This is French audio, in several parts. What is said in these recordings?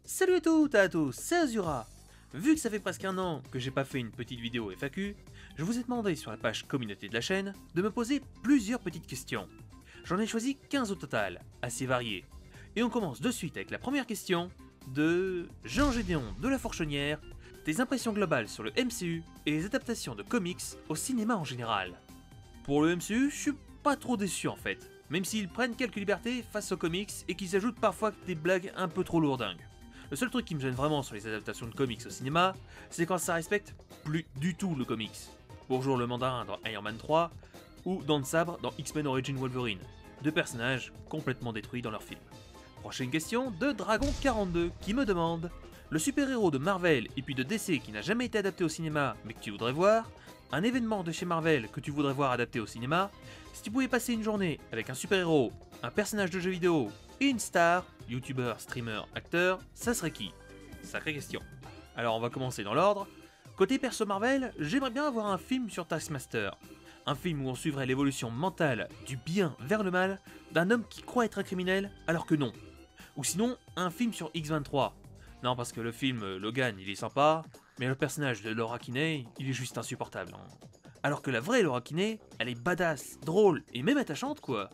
Salut à toutes et à tous, c'est Azura. Vu que ça fait presque un an que j'ai pas fait une petite vidéo FAQ, je vous ai demandé sur la page communauté de la chaîne de me poser plusieurs petites questions. J'en ai choisi 15 au total, assez variées. Et on commence de suite avec la première question de Jean-Gédéon de la Fourchonnière, tes impressions globales sur le MCU et les adaptations de comics au cinéma en général. Pour le MCU, je suis pas trop déçu en fait, même s'ils prennent quelques libertés face aux comics et qu'ils ajoutent parfois des blagues un peu trop lourdingues. Le seul truc qui me gêne vraiment sur les adaptations de comics au cinéma, c'est quand ça respecte plus du tout le comics. Bonjour le mandarin dans Iron Man 3, ou Don Sabre dans X-Men Origin Wolverine. Deux personnages complètement détruits dans leur film. Prochaine question de Dragon42 qui me demande: le super-héros de Marvel et puis de DC qui n'a jamais été adapté au cinéma mais que tu voudrais voir, un événement de chez Marvel que tu voudrais voir adapté au cinéma, si tu pouvais passer une journée avec un super-héros, un personnage de jeu vidéo et une star, youtubeur, streamer, acteur, ça serait qui? Sacrée question. Alors on va commencer dans l'ordre. Côté perso Marvel, j'aimerais bien avoir un film sur Taskmaster. Un film où on suivrait l'évolution mentale du bien vers le mal d'un homme qui croit être un criminel alors que non. Ou sinon, un film sur X-23. Non, parce que le film Logan il est sympa, mais le personnage de Laura Kinney, il est juste insupportable. Alors que la vraie Laura Kinney, elle est badass, drôle et même attachante quoi.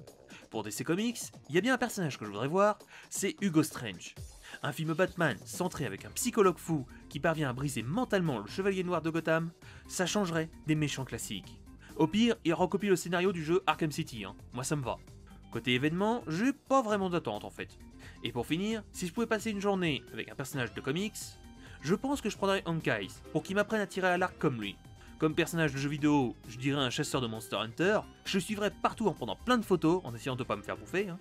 Pour DC Comics, il y a bien un personnage que je voudrais voir, c'est Hugo Strange. Un film Batman centré avec un psychologue fou qui parvient à briser mentalement le Chevalier Noir de Gotham, ça changerait des méchants classiques. Au pire, il recopie le scénario du jeu Arkham City, moi ça me va. Côté événement, j'ai pas vraiment d'attente en fait. Et pour finir, si je pouvais passer une journée avec un personnage de comics, je pense que je prendrais Hank Ice pour qu'il m'apprenne à tirer à l'arc comme lui. Comme personnage de jeu vidéo, je dirais un chasseur de Monster Hunter, je le suivrais partout en prenant plein de photos, en essayant de pas me faire bouffer.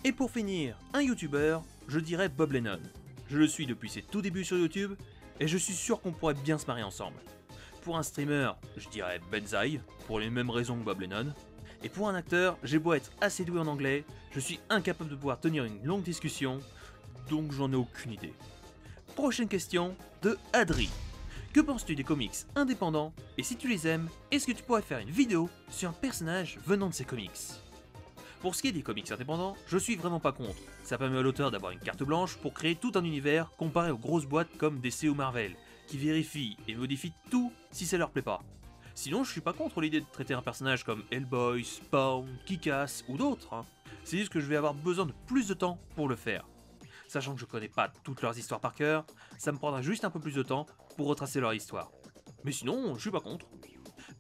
Et pour finir, un youtubeur, je dirais Bob Lennon. Je le suis depuis ses tout débuts sur YouTube, et je suis sûr qu'on pourrait bien se marier ensemble. Pour un streamer, je dirais Benzaï, pour les mêmes raisons que Bob Lennon. Et pour un acteur, j'ai beau être assez doué en anglais, je suis incapable de pouvoir tenir une longue discussion, donc j'en ai aucune idée. Prochaine question de Adri. Que penses-tu des comics indépendants? Et si tu les aimes, est-ce que tu pourrais faire une vidéo sur un personnage venant de ces comics? Pour ce qui est des comics indépendants, je suis vraiment pas contre. Ça permet à l'auteur d'avoir une carte blanche pour créer tout un univers comparé aux grosses boîtes comme DC ou Marvel, qui vérifient et modifient tout si ça leur plaît pas. Sinon, je suis pas contre l'idée de traiter un personnage comme Hellboy, Spawn, Kick-Ass ou d'autres. C'est juste que je vais avoir besoin de plus de temps pour le faire. Sachant que je connais pas toutes leurs histoires par cœur, ça me prendra juste un peu plus de temps pour retracer leur histoire. Mais sinon, je suis pas contre.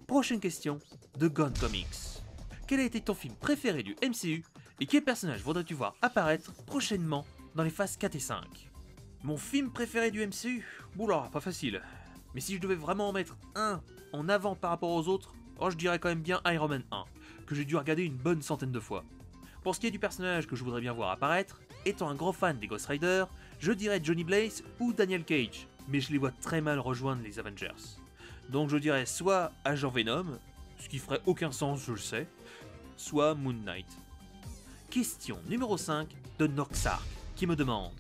Prochaine question de Gone Comics. Quel a été ton film préféré du MCU et quel personnage voudrais-tu voir apparaître prochainement dans les phases 4 et 5? Mon film préféré du MCU? Oula, pas facile. Mais si je devais vraiment en mettre un en avant par rapport aux autres, je dirais quand même bien Iron Man 1, que j'ai dû regarder une bonne centaine de fois. Pour ce qui est du personnage que je voudrais bien voir apparaître, étant un gros fan des Ghost Rider, je dirais Johnny Blaze ou Daniel Cage, mais je les vois très mal rejoindre les Avengers. Donc je dirais soit Agent Venom, ce qui ferait aucun sens je le sais, soit Moon Knight. Question numéro 5 de Noxark, qui me demande: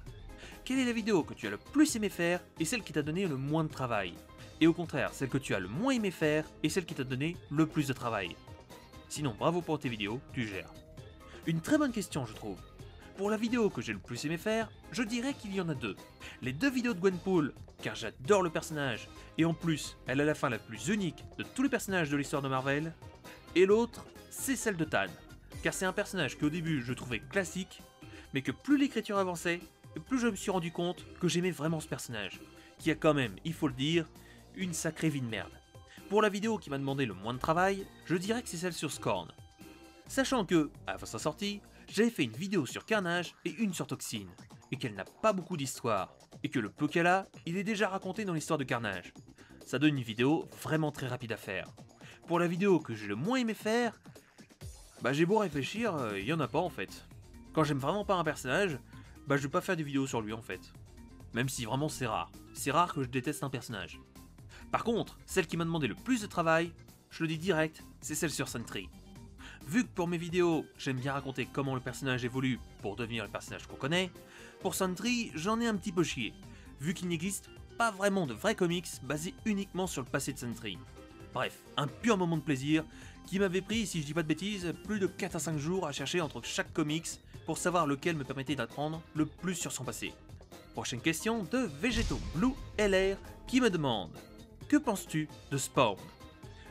quelle est la vidéo que tu as le plus aimé faire et celle qui t'a donné le moins de travail? Et au contraire, celle que tu as le moins aimé faire et celle qui t'a donné le plus de travail. Sinon, bravo pour tes vidéos, tu gères. Une très bonne question je trouve. Pour la vidéo que j'ai le plus aimé faire, je dirais qu'il y en a deux. Les deux vidéos de Gwenpool, car j'adore le personnage, et en plus, elle a la fin la plus unique de tous les personnages de l'histoire de Marvel. Et l'autre, c'est celle de Tan, car c'est un personnage qu'au début je trouvais classique, mais que plus l'écriture avançait, plus je me suis rendu compte que j'aimais vraiment ce personnage, qui a quand même, il faut le dire, une sacrée vie de merde. Pour la vidéo qui m'a demandé le moins de travail, je dirais que c'est celle sur Scorn. Sachant que, avant sa sortie, j'avais fait une vidéo sur Carnage et une sur Toxine, et qu'elle n'a pas beaucoup d'histoire, et que le peu qu'elle a, il est déjà raconté dans l'histoire de Carnage. Ça donne une vidéo vraiment très rapide à faire. Pour la vidéo que j'ai le moins aimé faire, j'ai beau réfléchir, il y en a pas en fait. Quand j'aime vraiment pas un personnage, je vais pas faire des vidéos sur lui en fait. Même si vraiment c'est rare. C'est rare que je déteste un personnage. Par contre, celle qui m'a demandé le plus de travail, je le dis direct, c'est celle sur Sentry. Vu que pour mes vidéos, j'aime bien raconter comment le personnage évolue pour devenir le personnage qu'on connaît, pour Sentry, j'en ai un petit peu chié, vu qu'il n'existe pas vraiment de vrais comics basés uniquement sur le passé de Sentry. Bref, un pur moment de plaisir qui m'avait pris, si je dis pas de bêtises, plus de 4 à 5 jours à chercher entre chaque comics pour savoir lequel me permettait d'apprendre le plus sur son passé. Prochaine question de Végéto Blue LR qui me demande: que penses-tu de Spawn?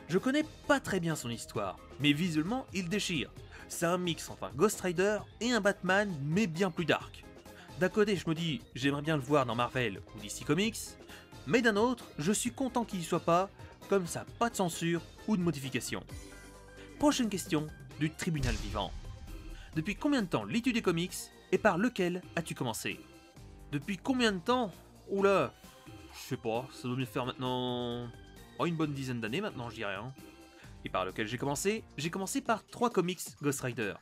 Je connais pas très bien son histoire, mais visuellement il déchire. C'est un mix entre un Ghost Rider et un Batman, mais bien plus dark. D'un côté je me dis j'aimerais bien le voir dans Marvel ou DC Comics, mais d'un autre je suis content qu'il y soit pas, comme ça pas de censure ou de modification. Prochaine question du tribunal vivant. Depuis combien de temps lis-tu des comics et par lequel as-tu commencé? Depuis combien de temps? Oula, je sais pas, ça doit bien faire maintenant une bonne dizaine d'années maintenant, je dirais. Et par lequel j'ai commencé? J'ai commencé par 3 comics Ghost Rider.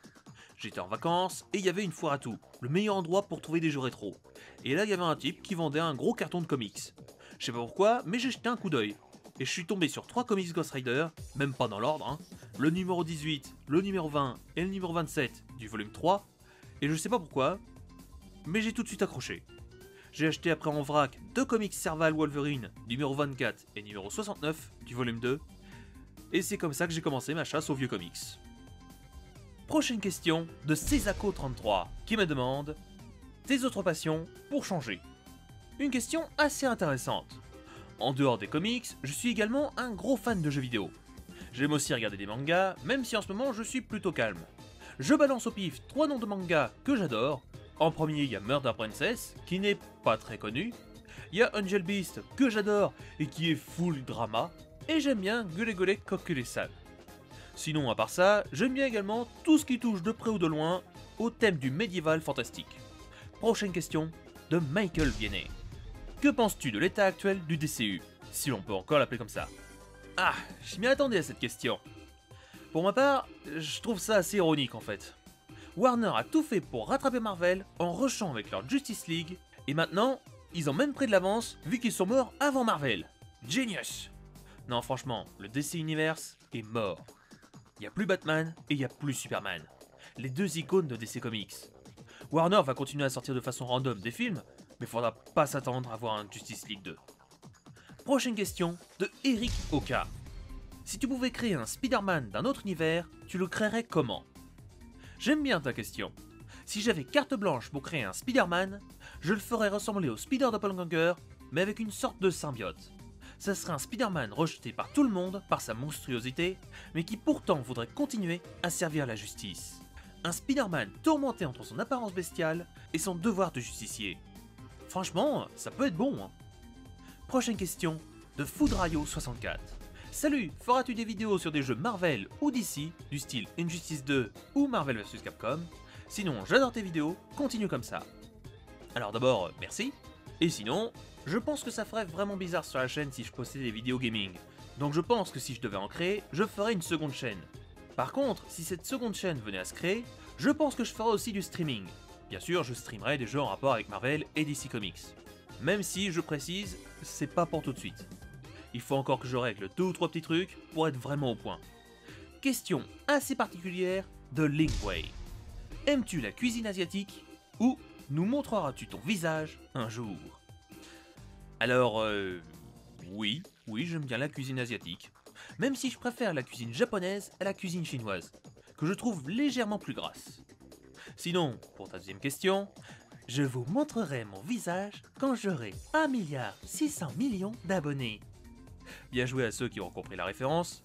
J'étais en vacances et il y avait une foire à tout, le meilleur endroit pour trouver des jeux rétro. Et là il y avait un type qui vendait un gros carton de comics. Je sais pas pourquoi, mais j'ai jeté un coup d'œil. Et je suis tombé sur 3 comics Ghost Rider, même pas dans l'ordre, le numéro 18, le numéro 20 et le numéro 27 du volume 3, et je sais pas pourquoi, mais j'ai tout de suite accroché. J'ai acheté après en vrac 2 comics Serval Wolverine, numéro 24 et numéro 69 du volume 2, et c'est comme ça que j'ai commencé ma chasse aux vieux comics. Prochaine question de Césaco33 qui me demande: tes autres passions pour changer? Une question assez intéressante. En dehors des comics, je suis également un gros fan de jeux vidéo. J'aime aussi regarder des mangas, même si en ce moment je suis plutôt calme. Je balance au pif 3 noms de mangas que j'adore. En premier, il y a Murder Princess, qui n'est pas très connu. Il y a Angel Beast, que j'adore et qui est full drama. Et j'aime bien Gule Gule Kokure-san. Sinon, à part ça, j'aime bien également tout ce qui touche de près ou de loin au thème du médiéval fantastique. Prochaine question de Michael Viennet. Que penses-tu de l'état actuel du DCU, si l'on peut encore l'appeler comme ça? Ah, je m'y attendais à cette question. Pour ma part, je trouve ça assez ironique en fait. Warner a tout fait pour rattraper Marvel en rushant avec leur Justice League, et maintenant, ils ont même pris de l'avance vu qu'ils sont morts avant Marvel. Genius! Non franchement, le DC Universe est mort. Il n'y a plus Batman et il n'y a plus Superman. Les 2 icônes de DC Comics. Warner va continuer à sortir de façon random des films, mais faudra pas s'attendre à voir un Justice League 2. Prochaine question de Eric Oka. Si tu pouvais créer un Spider-Man d'un autre univers, tu le créerais comment? J'aime bien ta question. Si j'avais carte blanche pour créer un Spider-Man, je le ferais ressembler au Spider Doppelganger, mais avec une sorte de symbiote. Ça serait un Spider-Man rejeté par tout le monde par sa monstruosité, mais qui pourtant voudrait continuer à servir la justice. Un Spider-Man tourmenté entre son apparence bestiale et son devoir de justicier. Franchement, ça peut être bon. Prochaine question de Foodrayo64. Salut, feras-tu des vidéos sur des jeux Marvel ou DC, du style Injustice 2 ou Marvel vs Capcom? Sinon, j'adore tes vidéos, continue comme ça. Alors d'abord, merci. Et sinon, je pense que ça ferait vraiment bizarre sur la chaîne si je postais des vidéos gaming. Donc je pense que si je devais en créer, je ferais une seconde chaîne. Par contre, si cette seconde chaîne venait à se créer, je pense que je ferais aussi du streaming. Bien sûr, je streamerai des jeux en rapport avec Marvel et DC Comics. Même si, je précise, c'est pas pour tout de suite. Il faut encore que je règle 2 ou 3 petits trucs pour être vraiment au point. Question assez particulière de Linkway. Aimes-tu la cuisine asiatique ou nous montreras-tu ton visage un jour? Alors, oui, j'aime bien la cuisine asiatique. Même si je préfère la cuisine japonaise à la cuisine chinoise, que je trouve légèrement plus grasse. Sinon, pour ta deuxième question, je vous montrerai mon visage quand j'aurai 1,6 milliard d'abonnés. Bien joué à ceux qui ont compris la référence.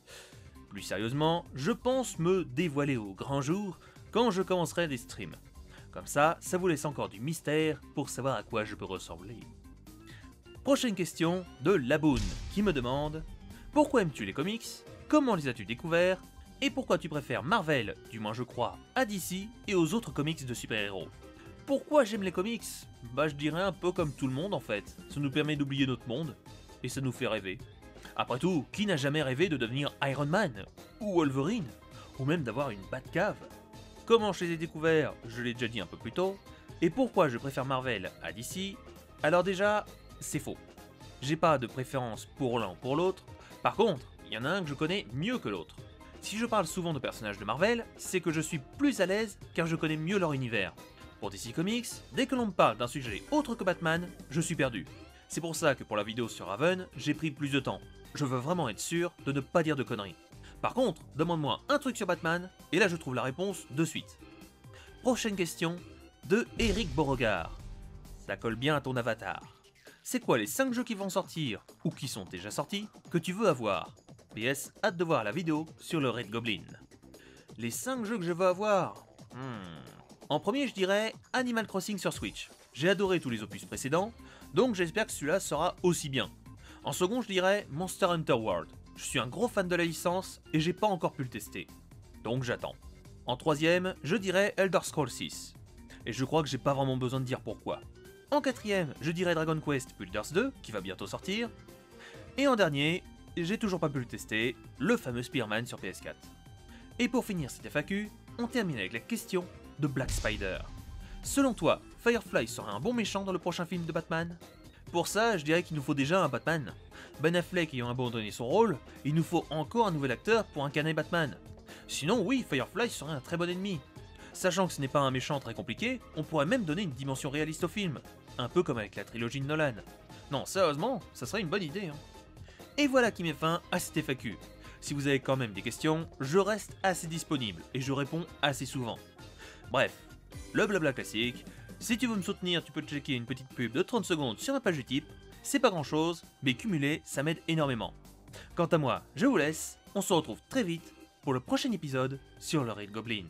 Plus sérieusement, je pense me dévoiler au grand jour quand je commencerai des streams. Comme ça, ça vous laisse encore du mystère pour savoir à quoi je peux ressembler. Prochaine question de Laboon qui me demande: pourquoi aimes-tu les comics? Comment les as-tu découverts? Et pourquoi tu préfères Marvel, du moins je crois, à DC et aux autres comics de super-héros? Pourquoi j'aime les comics? Bah je dirais un peu comme tout le monde en fait. Ça nous permet d'oublier notre monde et ça nous fait rêver. Après tout, qui n'a jamais rêvé de devenir Iron Man ou Wolverine, ou même d'avoir une Batcave? Comment je les ai découverts? Je l'ai déjà dit un peu plus tôt. Et pourquoi je préfère Marvel à DC? Alors déjà, c'est faux. J'ai pas de préférence pour l'un ou pour l'autre. Par contre, il y en a un que je connais mieux que l'autre. Si je parle souvent de personnages de Marvel, c'est que je suis plus à l'aise car je connais mieux leur univers. Pour DC Comics, dès que l'on me parle d'un sujet autre que Batman, je suis perdu. C'est pour ça que pour la vidéo sur Raven, j'ai pris plus de temps. Je veux vraiment être sûr de ne pas dire de conneries. Par contre, demande-moi un truc sur Batman, et là je trouve la réponse de suite. Prochaine question de Eric Beauregard. Ça colle bien à ton avatar. C'est quoi les 5 jeux qui vont sortir, ou qui sont déjà sortis, que tu veux avoir? PS, hâte de voir la vidéo sur le Red Goblin. Les 5 jeux que je veux avoir. En premier, je dirais Animal Crossing sur Switch. J'ai adoré tous les opus précédents, donc j'espère que celui-là sera aussi bien. En second, je dirais Monster Hunter World. Je suis un gros fan de la licence et j'ai pas encore pu le tester. Donc j'attends. En troisième, je dirais Elder Scrolls 6. Et je crois que j'ai pas vraiment besoin de dire pourquoi. En quatrième, je dirais Dragon Quest Builders 2, qui va bientôt sortir. Et en dernier, j'ai toujours pas pu le tester, le fameux Spearman sur PS4. Et pour finir cette FAQ, on termine avec la question de Black Spider. Selon toi, Firefly serait un bon méchant dans le prochain film de Batman? Pour ça, je dirais qu'il nous faut déjà un Batman. Ben Affleck ayant abandonné son rôle, il nous faut encore un nouvel acteur pour incarner Batman. Sinon oui, Firefly serait un très bon ennemi. Sachant que ce n'est pas un méchant très compliqué, on pourrait même donner une dimension réaliste au film. Un peu comme avec la trilogie de Nolan. Non, sérieusement, ça serait une bonne idée. Et voilà qui met fin à cette FAQ. Si vous avez quand même des questions, je reste assez disponible et je réponds assez souvent. Bref, le blabla classique. Si tu veux me soutenir, tu peux checker une petite pub de 30 secondes sur ma page Utip. C'est pas grand chose, mais cumulé, ça m'aide énormément. Quant à moi, je vous laisse, on se retrouve très vite pour le prochain épisode sur le Red Goblin.